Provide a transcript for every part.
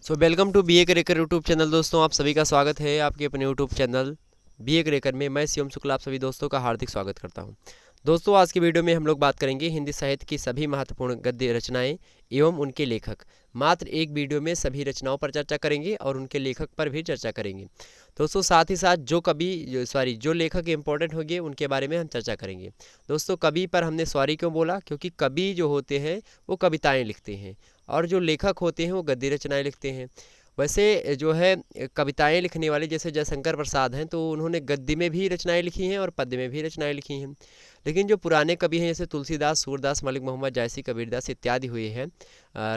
Welcome to BA cracker YouTube channel. दोस्तों आप सभी का स्वागत है आपके अपने यूट्यूब चैनल BA क्रेकर में। मैं शिवम शुक्ला आप सभी दोस्तों का हार्दिक स्वागत करता हूं। दोस्तों आज की वीडियो में हम लोग बात करेंगे हिंदी साहित्य की सभी महत्वपूर्ण गद्य रचनाएं एवं उनके लेखक। मात्र एक वीडियो में सभी रचनाओं पर चर्चा करेंगे और उनके लेखक पर भी चर्चा करेंगे। दोस्तों साथ ही साथ जो लेखक इंपॉर्टेंट होंगे उनके बारे में हम चर्चा करेंगे। दोस्तों कवि पर हमने सॉरी क्यों बोला, क्योंकि कवि जो होते हैं वो कविताएं लिखते हैं और जो लेखक होते हैं वो गद्य रचनाएं लिखते हैं। वैसे जो है कविताएं लिखने वाले जैसे जयशंकर प्रसाद हैं तो उन्होंने गद्य में भी रचनाएं लिखी हैं और पद्य में भी रचनाएं लिखी हैं। लेकिन जो पुराने कवि हैं जैसे तुलसीदास, सूरदास, मलिक मोहम्मद, जायसी, कबीरदास इत्यादि हुए हैं,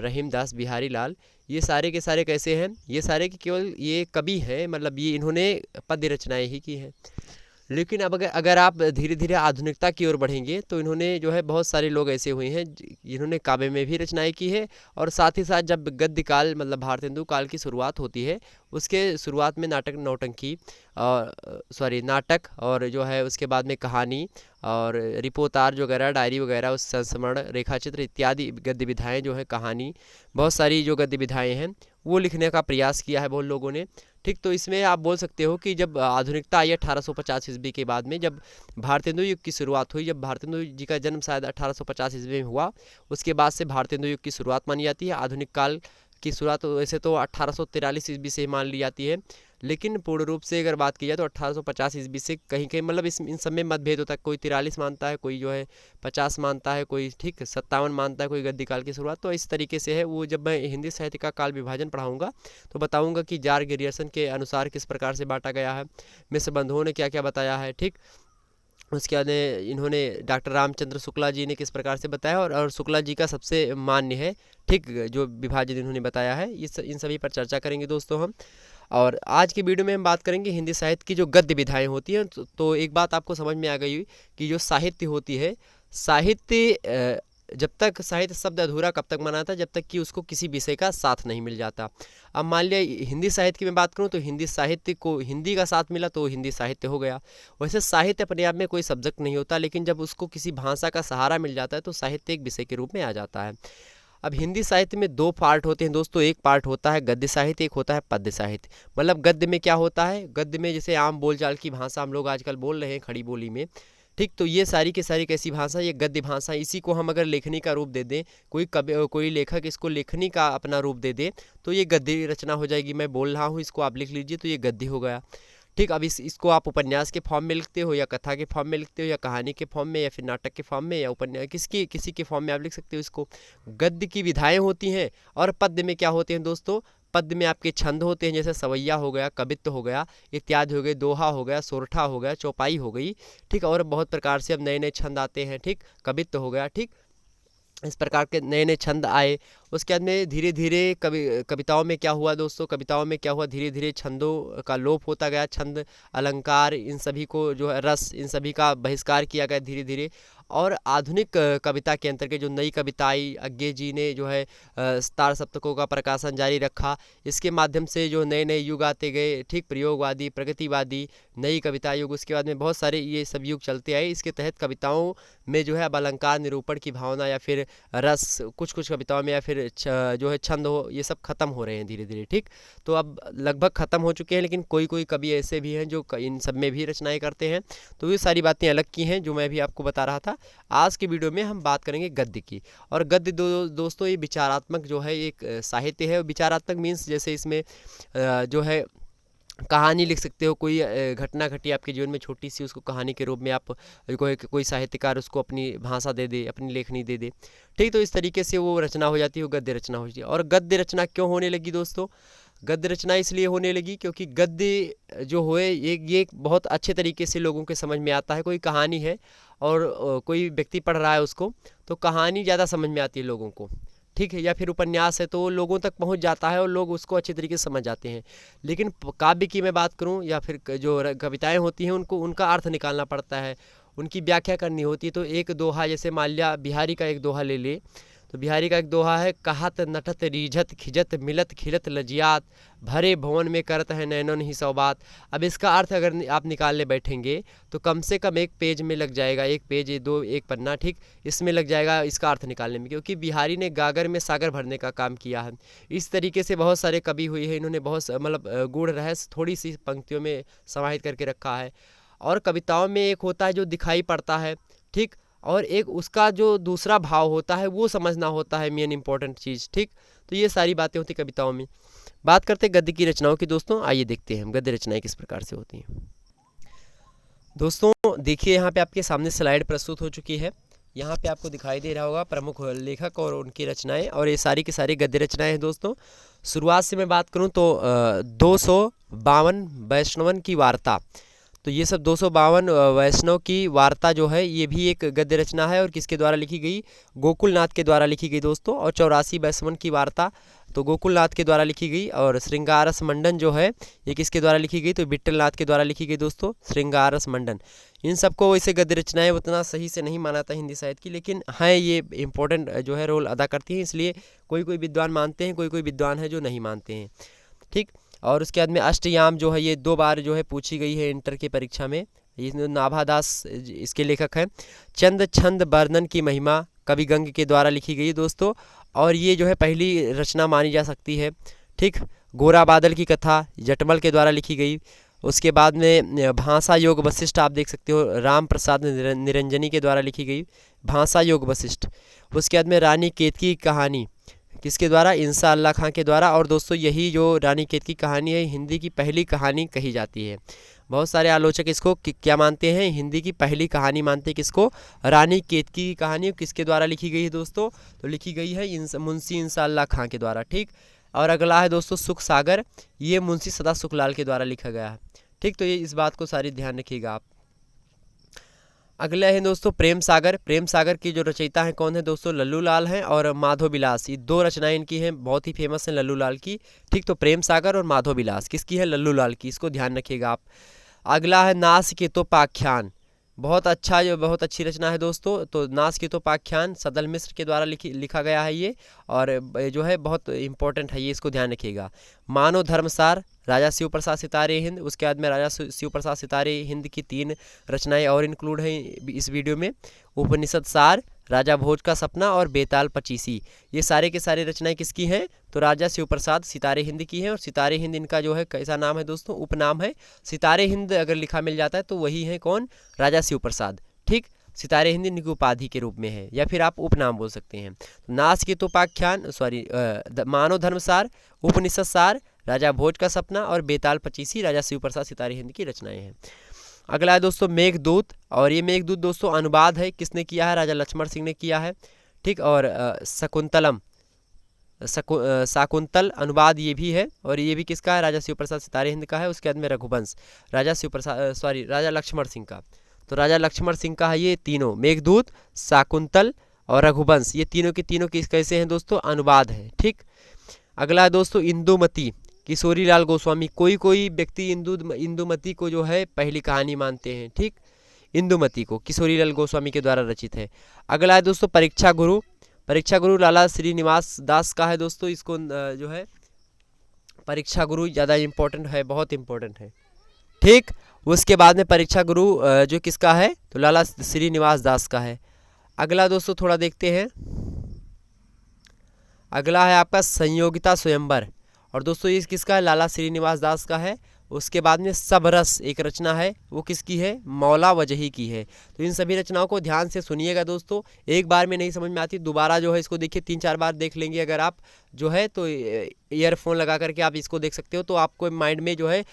रहीमदास, बिहारी लाल, ये सारे के सारे कैसे हैं, ये सारे के केवल ये कवि हैं, मतलब ये इन्होंने पद्य रचनाएं ही की हैं। लेकिन अब अगर आप धीरे धीरे आधुनिकता की ओर बढ़ेंगे तो इन्होंने जो है बहुत सारे लोग ऐसे हुए हैं जिन्होंने काव्य में भी रचनाएं की है। और साथ ही साथ जब गद्य काल मतलब भारतेंदु काल की शुरुआत होती है उसके शुरुआत में नाटक और जो है उसके बाद में कहानी और रिपोर्टाज वगैरह, डायरी वगैरह, उस संस्मरण, रेखाचित्र इत्यादि गद्य विधाएँ जो है, कहानी, बहुत सारी जो गद्य विधाएँ हैं वो लिखने का प्रयास किया है बहुत लोगों ने। ठीक, तो इसमें आप बोल सकते हो कि जब आधुनिकता आई 1850 ईस्वी के बाद में, जब भारतेंदु युग की शुरुआत हुई, जब भारतेंदु जी का जन्म शायद 1850 ईस्वी में हुआ, उसके बाद से भारतेंदु युग की शुरुआत मानी जाती है। आधुनिक काल की शुरुआत वैसे तो 1843 ईस्वी से मान ली जाती है, लेकिन पूर्ण रूप से अगर बात की जाए तो 1850 ईस्वी से कहीं कहीं मतलब इन सब में मतभेद होता है। कोई 43 मानता है, कोई जो है 50 मानता है, कोई ठीक 57 मानता है, कोई गद्य काल की शुरुआत। तो इस तरीके से है वो। जब मैं हिंदी साहित्य का काल विभाजन पढ़ाऊँगा तो बताऊँगा कि जार गिरियर्सन के अनुसार किस प्रकार से बांटा गया है, मिश्र बंधुओं ने क्या क्या बताया है। ठीक, उसके बाद इन्होंने डॉक्टर रामचंद्र शुक्ला जी ने किस प्रकार से बताया और शुक्ला जी का सबसे मान्य है, ठीक, जो विभाजन इन्होंने बताया है। इन सभी पर चर्चा करेंगे दोस्तों हम। और आज की वीडियो में हम बात करेंगे हिंदी साहित्य की जो गद्य विधाएं होती हैं। तो एक बात आपको समझ में आ गई कि जो साहित्य होती है, साहित्य जब तक साहित्य शब्द अधूरा कब तक माना था, जब तक कि उसको किसी विषय का साथ नहीं मिल जाता। अब मान लिया हिंदी साहित्य की मैं बात करूं तो हिंदी साहित्य को हिंदी का साथ मिला तो हिंदी साहित्य हो गया। वैसे साहित्य अपने आप में कोई सब्जेक्ट नहीं होता, लेकिन जब उसको किसी भाषा का सहारा मिल जाता है तो साहित्य एक विषय के रूप में आ जाता है। अब हिंदी साहित्य में दो पार्ट होते हैं दोस्तों। एक पार्ट होता है गद्य साहित्य, एक होता है पद्य साहित्य। मतलब गद्य में क्या होता है, गद्य में जैसे आम बोलचाल की भाषा हम लोग आजकल बोल रहे हैं खड़ी बोली में, ठीक, तो ये सारी की सारी कैसी भाषा, ये गद्य भाषा। इसी को हम अगर लेखनी का रूप दे दें, कोई लेखक इसको लेखनी का अपना रूप दे दे तो ये गद्य रचना हो जाएगी। मैं बोल रहा हूँ, इसको आप लिख लीजिए तो ये गद्य हो गया। ठीक, अब इसको आप उपन्यास के फॉर्म में लिखते हो या कथा के फॉर्म में लिखते हो या कहानी के फॉर्म में या फिर नाटक के फॉर्म में या उपन्यास किसी के फॉर्म में आप लिख सकते हो इसको। गद्य की विधाएं होती हैं। और पद्य में क्या होते हैं दोस्तों, पद्य में आपके छंद होते हैं, जैसे सवैया हो गया, कवित्व हो गया इत्यादि हो गए, दोहा हो गया, सोरठा हो गया, चौपाई हो गई। ठीक, और बहुत प्रकार से अब नए नए छंद आते हैं। ठीक, कवित्व हो गया। ठीक, इस प्रकार के नए नए छंद आए। उसके बाद में धीरे धीरे कविताओं में क्या हुआ दोस्तों, कविताओं में क्या हुआ, धीरे धीरे छंदों का लोप होता गया। छंद, अलंकार, इन सभी को जो है रस, इन सभी का बहिष्कार किया गया धीरे धीरे। और आधुनिक कविता के अंतर्गत जो नई कविता आई, अज्ञे जी ने जो है तार सप्तकों का प्रकाशन जारी रखा। इसके माध्यम से जो नए नए युग आते गए, ठीक, प्रयोगवादी, प्रगतिवादी, नई कविता युग, उसके बाद में बहुत सारे ये सब युग चलते आए। इसके तहत कविताओं में जो है अब अलंकार, निरूपण की भावना या फिर रस, कुछ कुछ कविताओं में या फिर जो है छंद हो, ये सब खत्म हो रहे हैं धीरे धीरे। ठीक, तो अब लगभग खत्म हो चुके हैं, लेकिन कोई कोई कवि ऐसे भी हैं जो इन सब में भी रचनाएं करते हैं। तो ये सारी बातें अलग की हैं जो मैं भी आपको बता रहा था। आज की वीडियो में हम बात करेंगे गद्य की। और गद्य दोस्तों ये विचारात्मक जो है एक साहित्य है। विचारात्मक मीन्स जैसे इसमें जो है कहानी लिख सकते हो, कोई घटना घटी आपके जीवन में छोटी सी, उसको कहानी के रूप में आप कोई साहित्यकार उसको अपनी भाषा दे दे, अपनी लेखनी दे दे। ठीक, तो इस तरीके से वो रचना हो जाती है, वो गद्य रचना हो जाती है। और गद्य रचना क्यों होने लगी दोस्तों, गद्य रचना इसलिए होने लगी क्योंकि गद्य जो है ये बहुत अच्छे तरीके से लोगों के समझ में आता है। कोई कहानी है और कोई व्यक्ति पढ़ रहा है उसको, तो कहानी ज़्यादा समझ में आती है लोगों को। ठीक है, या फिर उपन्यास है तो वो लोगों तक पहुंच जाता है और लोग उसको अच्छे तरीके से समझ जाते हैं। लेकिन काव्य की मैं बात करूं या फिर जो कविताएं होती हैं उनको उनका अर्थ निकालना पड़ता है, उनकी व्याख्या करनी होती है। तो एक दोहा, जैसे मान लिया बिहारी का एक दोहा ले ले, तो बिहारी का एक दोहा है, कहत नटत रीझत खिजत मिलत खिलत लजियात, भरे भवन में करत है नैनों ही सौ बात। अब इसका अर्थ अगर आप निकालने बैठेंगे तो कम से कम एक पेज में लग जाएगा, एक पेज एक पन्ना, ठीक, इसमें लग जाएगा इसका अर्थ निकालने में, क्योंकि बिहारी ने गागर में सागर भरने का काम किया है। इस तरीके से बहुत सारे कवि हुए हैं, इन्होंने बहुत मतलब गूढ़ रहस्य थोड़ी सी पंक्तियों में समाहित करके रखा है। और कविताओं में एक होता है जो दिखाई पड़ता है, ठीक, और एक उसका जो दूसरा भाव होता है वो समझना होता है मेन इंपॉर्टेंट चीज़, ठीक। तो ये सारी बातें होती कविताओं में। बात करते हैं गद्य की रचनाओं की दोस्तों, आइए देखते हैं गद्य रचनाएं किस प्रकार से होती हैं। दोस्तों देखिए यहाँ पे आपके सामने स्लाइड प्रस्तुत हो चुकी है, यहाँ पे आपको दिखाई दे रहा होगा प्रमुख लेखक और उनकी रचनाएं, और ये सारी की सारी गद्य रचनाएं हैं दोस्तों। शुरुआत से मैं बात करूँ तो 252 वैष्णवन की वार्ता, तो ये सब 252 वैष्णव की वार्ता जो है ये भी एक गद्य रचना है, और किसके द्वारा लिखी गई, गोकुलनाथ के द्वारा लिखी गई दोस्तों। और 84 वैष्णवन की वार्ता तो गोकुलनाथ के द्वारा लिखी गई, और श्रृंगारस मंडन जो है ये किसके द्वारा लिखी गई, तो विट्ठलनाथ के द्वारा लिखी गई दोस्तों, श्रृंगारस मंडन। इन सबको वैसे गद्य रचनाएं उतना सही से नहीं माना था हिंदी साहित्य की, लेकिन हैं ये इंपॉर्टेंट जो है रोल अदा करती हैं, इसलिए कोई कोई विद्वान मानते हैं, कोई कोई विद्वान है जो नहीं मानते हैं, ठीक। और उसके बाद में अष्टयाम जो है ये 2 बार जो है पूछी गई है इंटर की परीक्षा में, ये नाभादास इसके लेखक हैं। चंद छंद वर्णन की महिमा कवि गंग के द्वारा लिखी गई दोस्तों, और ये जो है पहली रचना मानी जा सकती है, ठीक। गोरा बादल की कथा जटमल के द्वारा लिखी गई। उसके बाद में भाषा योग वशिष्ठ आप देख सकते हो, राम प्रसाद निरंजनी के द्वारा लिखी गई भाषा योग वशिष्ठ। उसके बाद में रानी केतकी की कहानी किसके द्वारा, इंसा अल्लाह खां के द्वारा। और दोस्तों यही जो रानी केतकी की कहानी है हिंदी की पहली कहानी कही जाती है। बहुत सारे आलोचक इसको क्या मानते हैं, हिंदी की पहली कहानी मानते हैं किसको, रानी केतकी की कहानी। किसके द्वारा लिखी गई है दोस्तों, तो लिखी गई है मुंशी इंसा अल्लाह खां के द्वारा, ठीक। और अगला है दोस्तों सुख सागर, ये मुंशी सदा सुखलाल के द्वारा लिखा गया है, ठीक। तो ये इस बात को सारी ध्यान रखिएगा आप। अगला है दोस्तों प्रेम सागर। प्रेम सागर की जो रचयिता हैं कौन है दोस्तों, लल्लू लाल हैं और माधव विलास, ये 2 रचनाएं इनकी हैं, बहुत ही फेमस हैं लल्लू लाल की, ठीक। तो प्रेम सागर और माधव विलास किसकी है, लल्लू लाल की, इसको ध्यान रखिएगा आप। अगला है नासकेतोपाख्यान, बहुत अच्छा जो बहुत अच्छी रचना है दोस्तों। तो नासकेतोपाख्यान सदल मिश्र के द्वारा लिखा गया है ये, और जो है बहुत इंपॉर्टेंट है ये, इसको ध्यान रखिएगा। मानव धर्मसार राजा शिव प्रसाद सितारे हिंद, उसके बाद में राजा शिव प्रसाद सितारे हिंद की 3 रचनाएं और इंक्लूड हैं इस वीडियो में। उपनिषद सार, राजा भोज का सपना और बेताल पचीसी, ये सारे के सारे रचनाएं किसकी हैं, तो राजा शिव प्रसाद सितारे हिंद की हैं। और सितारे हिंद इनका जो है कैसा नाम है दोस्तों, उपनाम है। सितारे हिंद अगर लिखा मिल जाता है तो वही है कौन, राजा शिव प्रसाद, ठीक। सितारे हिंद इनकी उपाधि के रूप में है, या फिर आप उपनाम बोल सकते हैं। नासकेतोपाख्यान मानव धर्मसार, उपनिषद सार, राजा भोज का सपना और बेताल पचीसी राजा शिव प्रसाद सितारे हिंद की रचनाएं हैं। अगला है दोस्तों मेघदूत, और ये मेघदूत दोस्तों अनुवाद है, किसने किया है, राजा लक्ष्मण सिंह ने किया है, ठीक। और शाकुंतल अनुवाद ये भी है, और ये भी किसका है, राजा शिव प्रसाद सितारे हिंद का है। उसके बाद में रघुवंश राजा लक्ष्मण सिंह का, तो राजा लक्ष्मण सिंह का है ये तीनों, मेघदूत, शाकुंतल और रघुवंश, ये तीनों के तीनों किस कैसे हैं दोस्तों, अनुवाद है, ठीक। अगला है दोस्तों इंदुमती, किशोरी लाल गोस्वामी। कोई कोई व्यक्ति इंदुमती को जो है पहली कहानी मानते हैं, ठीक। इंदुमती को किशोरी लाल गोस्वामी के द्वारा रचित है। अगला है दोस्तों परीक्षा गुरु। परीक्षा गुरु लाला श्रीनिवास दास का है दोस्तों, इसको जो है परीक्षा गुरु ज़्यादा इम्पोर्टेंट है, बहुत इम्पोर्टेंट है, ठीक। उसके बाद में परीक्षा गुरु जो किसका है, तो लाला श्रीनिवास दास का है। अगला दोस्तों थोड़ा देखते हैं, अगला है आपका संयोगिता स्वयंवर, और दोस्तों ये किसका है, लाला श्रीनिवास दास का है। उसके बाद में सबरस एक रचना है, वो किसकी है, मौला वजही की है। तो इन सभी रचनाओं को ध्यान से सुनिएगा दोस्तों, एक बार में नहीं समझ में आती, दोबारा जो है इसको देखिए 3-4 बार देख लेंगे अगर आप जो है, तो ईयरफोन लगा करके आप इसको देख सकते हो, तो आपको माइंड में जो है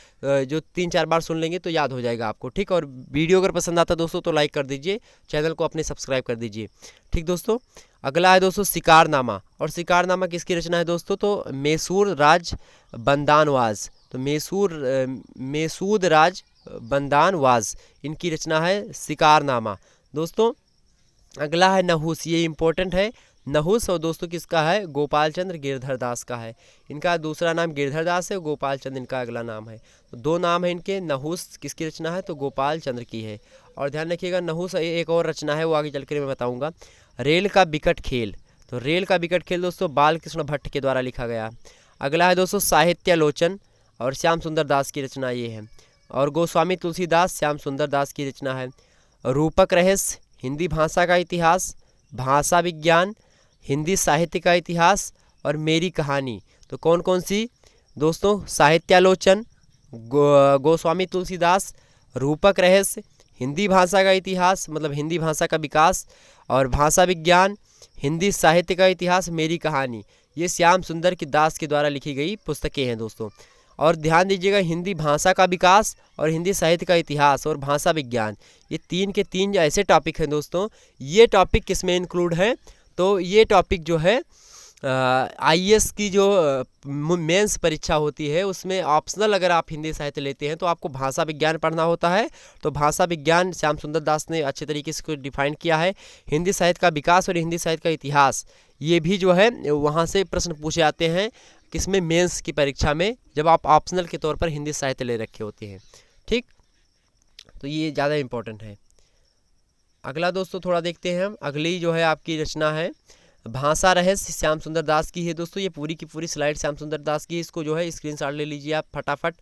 जो 3-4 बार सुन लेंगे तो याद हो जाएगा आपको, ठीक। और वीडियो अगर पसंद आता दोस्तों तो लाइक कर दीजिए, चैनल को अपने सब्सक्राइब कर दीजिए, ठीक दोस्तों। अगला है दोस्तों शिकारनामा, और शिकारनामा किसकी रचना है दोस्तों, तो मैसूर राज बंदानवाज, तो मैसूद राज बंदानवाज इनकी रचना है शिकारनामा दोस्तों। अगला है नहुस, ये इंपॉर्टेंट है, नहुस, और दोस्तों किसका है, गोपाल चंद्र गिरधर दास का है। इनका दूसरा नाम गिरधर दास है, गोपाल चंद्र इनका अगला नाम है, तो 2 नाम है इनके। नहुस किसकी रचना है, तो गोपाल चंद्र की है। और ध्यान रखिएगा नहुस एक और रचना है, वो आगे चल कर मैं बताऊँगा। रेल का बिकट खेल, तो रेल का विकट खेल दोस्तों बाल कृष्ण भट्ट के द्वारा लिखा गया। अगला है दोस्तों साहित्यालोचन, और श्याम सुंदर दास की रचना ये है। और गोस्वामी तुलसीदास श्याम सुंदर दास की रचना है। रूपक रहस्य हिंदी भाषा का इतिहास, भाषा विज्ञान, हिंदी साहित्य का इतिहास, और मेरी कहानी। तो कौन कौन सी दोस्तों? साहित्यालोचन, गोस्वामी तुलसीदास, रूपक रहस्य, हिंदी भाषा का इतिहास मतलब हिंदी भाषा का विकास, और भाषा विज्ञान, हिंदी साहित्य का इतिहास, मेरी कहानी। ये श्याम सुंदर की दास के द्वारा लिखी गई पुस्तकें हैं दोस्तों। और ध्यान दीजिएगा, हिंदी भाषा का विकास और हिंदी साहित्य का इतिहास और भाषा विज्ञान, ये तीन के तीन ऐसे टॉपिक हैं दोस्तों। ये टॉपिक किस में इंक्लूड है? तो ये टॉपिक जो है आईएएस की जो मेंस परीक्षा होती है उसमें ऑप्शनल अगर आप हिंदी साहित्य लेते हैं तो आपको भाषा विज्ञान पढ़ना होता है। तो भाषा विज्ञान श्याम सुंदर दास ने अच्छे तरीके से डिफाइन किया है। हिंदी साहित्य का विकास और हिंदी साहित्य का इतिहास, ये भी जो है वहाँ से प्रश्न पूछे जाते हैं किसमें? मेंस की परीक्षा में, जब आप ऑप्शनल के तौर पर हिंदी साहित्य ले रखे होते हैं। ठीक, तो ये ज़्यादा इम्पोर्टेंट है। अगला दोस्तों थोड़ा देखते हैं हम। अगली जो है आपकी रचना है भाषा रहस्य, श्याम सुंदर दास की है दोस्तों। ये पूरी की पूरी स्लाइड श्याम सुंदर दास की, इसको जो है स्क्रीनशॉट ले लीजिए आप फटाफट।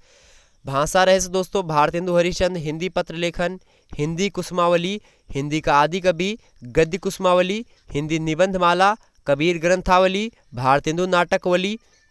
भाषा रहस्य दोस्तों भारतेंदु हरिश्चंद्र, हिंदी पत्र लेखन, हिंदी कुसुमावली, हिंदी का आदि कवि, गद्य कुसुमावली, हिंदी निबंधमाला, कबीर ग्रंथावली, भारतेंदु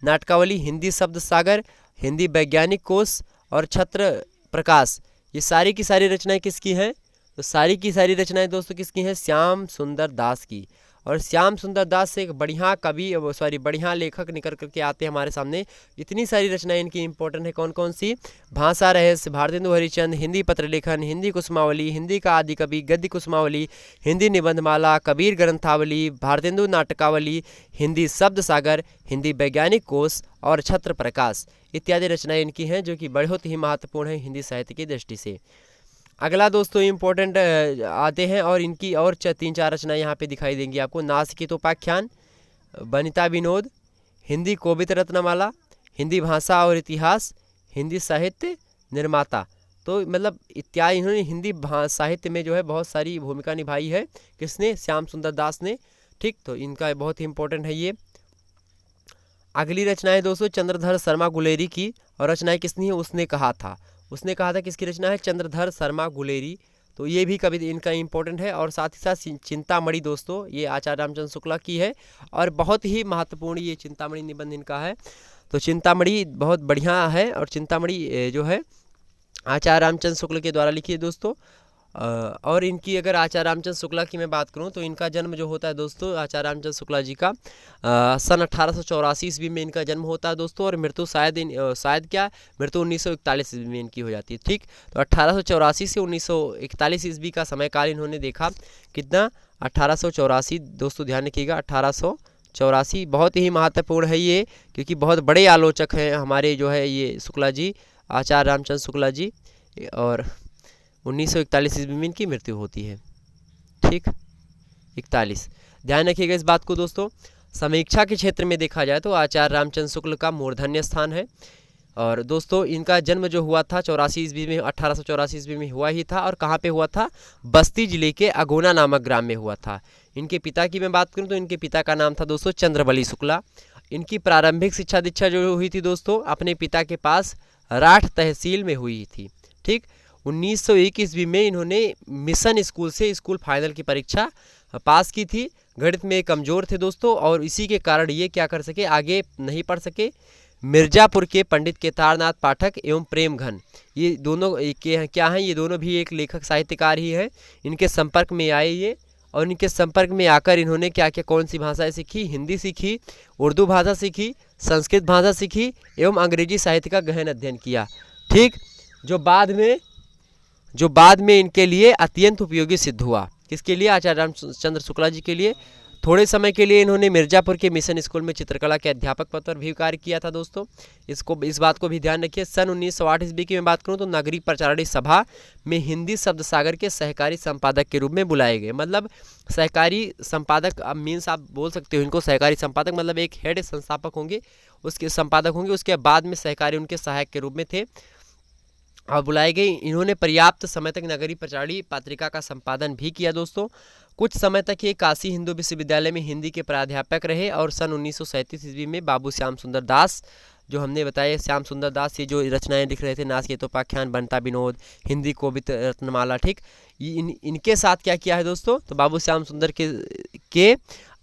नाटकावली, हिंदी शब्द सागर, हिंदी वैज्ञानिक कोश और छत्र प्रकाश। ये सारी की सारी रचनाएं किसकी हैं? तो सारी की सारी रचनाएं दोस्तों किसकी हैं? श्याम सुंदर दास की। और श्याम सुंदर दास से एक बढ़िया कवि बढ़िया लेखक निकल करके आते हैं हमारे सामने। इतनी सारी रचनाएं इनकी इंपॉर्टेंट है। कौन कौन सी? भाषा रहस्य, भारतेंदु हरिश्चंद्र, हिंदी पत्र लेखन, हिंदी कुसुमावली, हिंदी का आदि कवि, गद्य कुसुमावली, हिंदी निबंधमाला, कबीर ग्रंथावली, भारतेंदु नाटकावली, हिंदी शब्द सागर, हिंदी वैज्ञानिक कोश और छत्र प्रकाश इत्यादि रचनाएं इनकी हैं, जो कि बहुत ही महत्वपूर्ण है हिंदी साहित्य की दृष्टि से। अगला दोस्तों इम्पोर्टेंट आते हैं, और इनकी और 3-4 रचनाएं यहाँ पे दिखाई देंगी आपको। नासिकित उपाख्यान, वनिता विनोद, हिंदी कोविद रत्नमाला, हिंदी भाषा और इतिहास, हिंदी साहित्य निर्माता। तो मतलब इत्यादि इन्होंने हिंदी साहित्य में जो है बहुत सारी भूमिका निभाई है। किसने? श्याम सुंदर दास ने। ठीक, तो इनका बहुत ही इंपॉर्टेंट है ये। अगली रचनाएं दोस्तों चंद्रधर शर्मा गुलेरी की, और रचनाएं किसनी है? उसने कहा था किसकी रचना है? चंद्रधर शर्मा गुलेरी। तो ये भी कवि इनका इंपॉर्टेंट है। और साथ ही साथ चिंतामणि दोस्तों, ये आचार्य रामचंद्र शुक्ला की है, और बहुत ही महत्वपूर्ण ये चिंतामणि निबंध इनका है। तो चिंतामणि बहुत बढ़िया है, और चिंतामणि जो है आचार्य रामचंद्र शुक्ल के द्वारा लिखी है दोस्तों। और इनकी अगर आचार्य रामचंद्र शुक्ला की मैं बात करूं तो इनका जन्म जो होता है दोस्तों आचार्य रामचंद्र शुक्ला जी का सन 1884 ईस्वी में इनका जन्म होता है दोस्तों। और मृत्यु मृत्यु 1941 ईस्वी में इनकी हो जाती है। ठीक, तो 1884 से 1941 ईस्वी का समय काल इन्होंने देखा। कितना? 1884 दोस्तों, ध्यान रखिएगा 1884। बहुत ही महत्वपूर्ण है ये, क्योंकि बहुत बड़े आलोचक हैं हमारे जो है ये शुक्ला जी, आचार्य रामचंद्र शुक्ला जी। और 1941 ईस्वी में इनकी मृत्यु होती है। ठीक, 41। ध्यान रखिएगा इस बात को दोस्तों। समीक्षा के क्षेत्र में देखा जाए तो आचार्य रामचंद्र शुक्ल का मूर्धन्य स्थान है। और दोस्तों इनका जन्म जो हुआ था 84 ईस्वी में, 1884 ईस्वी में हुआ ही था। और कहाँ पे हुआ था? बस्ती जिले के अगोना नामक ग्राम में हुआ था। इनके पिता की मैं बात करूँ तो इनके पिता का नाम था दोस्तों चंद्रबली शुक्ला। इनकी प्रारंभिक शिक्षा दीक्षा जो हुई थी दोस्तों अपने पिता के पास राठ तहसील में हुई थी। ठीक, 1901 ईस्वी में इन्होंने मिशन स्कूल से स्कूल फाइनल की परीक्षा पास की थी। गणित में कमज़ोर थे दोस्तों, और इसी के कारण ये क्या कर सके, आगे नहीं पढ़ सके। मिर्ज़ापुर के पंडित केदारनाथ पाठक एवं प्रेम घन, ये दोनों क्या हैं? ये दोनों भी एक लेखक साहित्यकार ही हैं। इनके संपर्क में आए ये, और इनके संपर्क में आकर इन्होंने क्या क्या कौन सी भाषाएं सीखी? हिंदी सीखी, उर्दू भाषा सीखी, संस्कृत भाषा सीखी एवं अंग्रेजी साहित्य का गहन अध्ययन किया। ठीक, जो बाद में इनके लिए अत्यंत उपयोगी सिद्ध हुआ। किसके लिए? आचार्य रामचंद्र शुक्ला जी के लिए। थोड़े समय के लिए इन्होंने मिर्ज़ापुर के मिशन स्कूल में चित्रकला के अध्यापक पद पर भी कार्य किया था दोस्तों। इस बात को भी ध्यान रखिए। सन 1908 ईस्वी की मैं बात करूं तो नगरीय प्रचारणी सभा में हिंदी शब्द सागर के सहकारी संपादक के रूप में बुलाए गए। मतलब सहकारी संपादक, अब मीन्स आप बोल सकते हो इनको सहकारी संपादक, मतलब एक हेड संस्थापक होंगे, उसके संपादक होंगे, उसके बाद में सहकारी उनके सहायक के रूप में थे और बुलाए गए। इन्होंने पर्याप्त समय तक नगरीय प्रचारणी पत्रिका का संपादन भी किया दोस्तों। कुछ समय तक ये काशी हिंदू विश्वविद्यालय में हिंदी के प्राध्यापक रहे और सन 1937 ईस्वी में बाबू श्याम सुंदर दास, जो हमने बताया श्याम सुंदर दास, ये जो रचनाएं लिख रहे थे, नाचकेतोपाख्यान, बंटा विनोद, हिंदी कोविद रत्नमाला, ठीक, इनके साथ क्या किया है दोस्तों, तो बाबू श्याम सुंदर के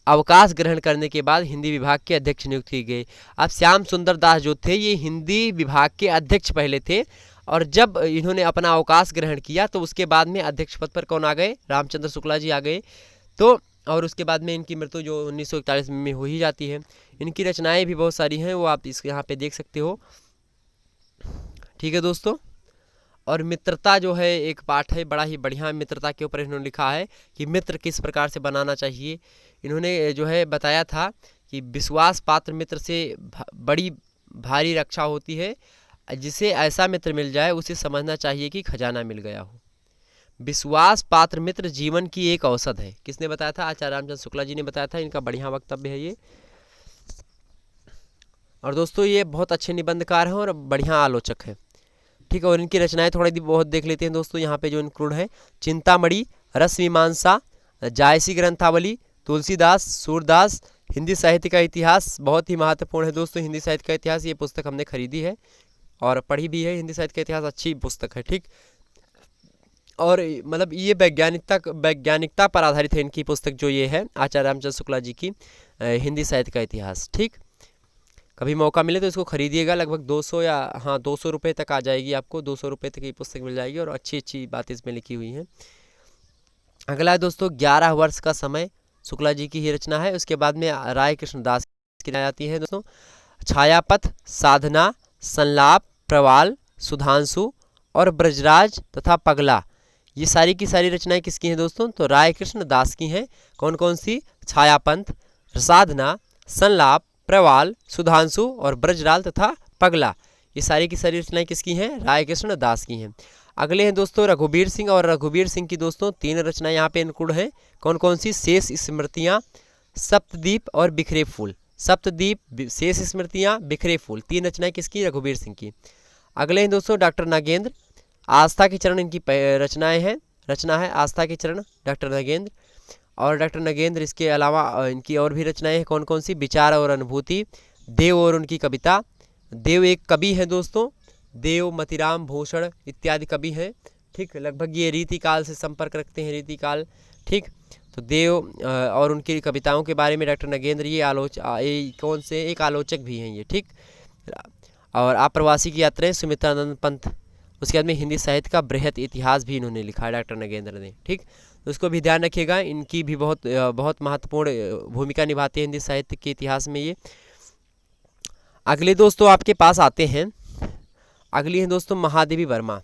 अवकाश ग्रहण करने के बाद हिंदी विभाग के अध्यक्ष नियुक्त किए गए। अब श्याम सुंदर दास जो थे ये हिंदी विभाग के अध्यक्ष पहले थे, और जब इन्होंने अपना अवकाश ग्रहण किया तो उसके बाद में अध्यक्ष पद पर कौन आ गए, रामचंद्र शुक्ला जी आ गए। तो और उसके बाद में इनकी मृत्यु जो 1941 में हो ही जाती है। इनकी रचनाएं भी बहुत सारी हैं, वो आप इस यहाँ पे देख सकते हो, ठीक है दोस्तों। और मित्रता जो है एक पाठ है, बड़ा ही बढ़िया मित्रता के ऊपर इन्होंने लिखा है कि मित्र किस प्रकार से बनाना चाहिए। इन्होंने जो है बताया था कि विश्वास पात्र मित्र से बड़ी भारी रक्षा होती है, जिसे ऐसा मित्र मिल जाए उसे समझना चाहिए कि खजाना मिल गया हो। विश्वास पात्र मित्र जीवन की एक औसत है। किसने बताया था, आचार्य रामचंद्र शुक्ला जी ने बताया था। इनका बढ़िया वक्तव्य है ये। और दोस्तों ये बहुत अच्छे निबंधकार हैं और बढ़िया आलोचक हैं, ठीक है। और इनकी रचनाएं थोड़ी बहुत देख लेते हैं दोस्तों। यहाँ पे जो इंक्लूड है, चिंतामणि, रस मीमांसा, जायसी ग्रंथावली, तुलसीदास, सूरदास, हिंदी साहित्य का इतिहास, बहुत ही महत्वपूर्ण है दोस्तों। हिंदी साहित्य का इतिहास, ये पुस्तक हमने खरीदी है और पढ़ी भी है। हिंदी साहित्य का इतिहास अच्छी पुस्तक है, ठीक। और मतलब ये वैज्ञानिकता पर आधारित है इनकी पुस्तक जो ये है, आचार्य रामचंद्र शुक्ला जी की हिंदी साहित्य का इतिहास, ठीक। कभी मौका मिले तो इसको खरीदिएगा। लगभग 200 या 200 रुपये तक आ जाएगी आपको, 200 रुपये तक ये पुस्तक मिल जाएगी और अच्छी अच्छी बातें इसमें लिखी हुई हैं। अगला है दोस्तों 11 वर्ष का समय, शुक्ला जी की ही रचना है। उसके बाद में राय कृष्णदास की आती है दोस्तों, छायापथ, साधना, संलाप, प्रवाल, सुधांशु और ब्रजराज तथा पगला, ये सारी की सारी रचनाएं किसकी हैं दोस्तों, तो राय कृष्ण दास की हैं। कौन कौन सी, छायापंथ, साधना, संलाप, प्रवाल, सुधांशु और ब्रजराल तथा पगला, ये सारी की सारी रचनाएं किसकी हैं, राय कृष्ण दास की हैं। अगले हैं दोस्तों रघुबीर सिंह, और रघुबीर सिंह की दोस्तों 3 रचनाएं यहाँ पे इंक्लूड हैं। कौन कौन सी, शेष स्मृतियाँ, सप्तदीप और बिखरे फूल। सप्तदीप, शेष स्मृतियाँ, बिखरे फूल, 3 रचनाएं किसकी, रघुबीर सिंह की। अगले हैं दोस्तों डॉक्टर नागेंद्र, आस्था के चरण इनकी रचना है आस्था के चरण, डॉक्टर नागेंद्र। और डॉक्टर नागेंद्र इसके अलावा इनकी और भी रचनाएं हैं। कौन कौन सी, विचार और अनुभूति, देव और उनकी कविता। देव एक कवि है दोस्तों, देव, मतिराम, भूषण इत्यादि कवि हैं, ठीक। लगभग ये रीतिकाल से संपर्क रखते हैं, रीतिकाल, ठीक। तो देव और उनकी कविताओं के बारे में डॉक्टर नागेंद्र ये कौन से एक आलोचक भी हैं ये, ठीक। और आप्रवासी की यात्राएं, सुमित्रानंद पंत। उसके बाद में हिंदी साहित्य का बृहत इतिहास भी इन्होंने लिखा है डॉक्टर नागेंद्र ने, ठीक। तो उसको भी ध्यान रखिएगा, इनकी भी बहुत महत्वपूर्ण भूमिका निभाती है हिंदी साहित्य के इतिहास में ये। अगले दोस्तों आपके पास आते हैं, अगली है दोस्तों महादेवी वर्मा।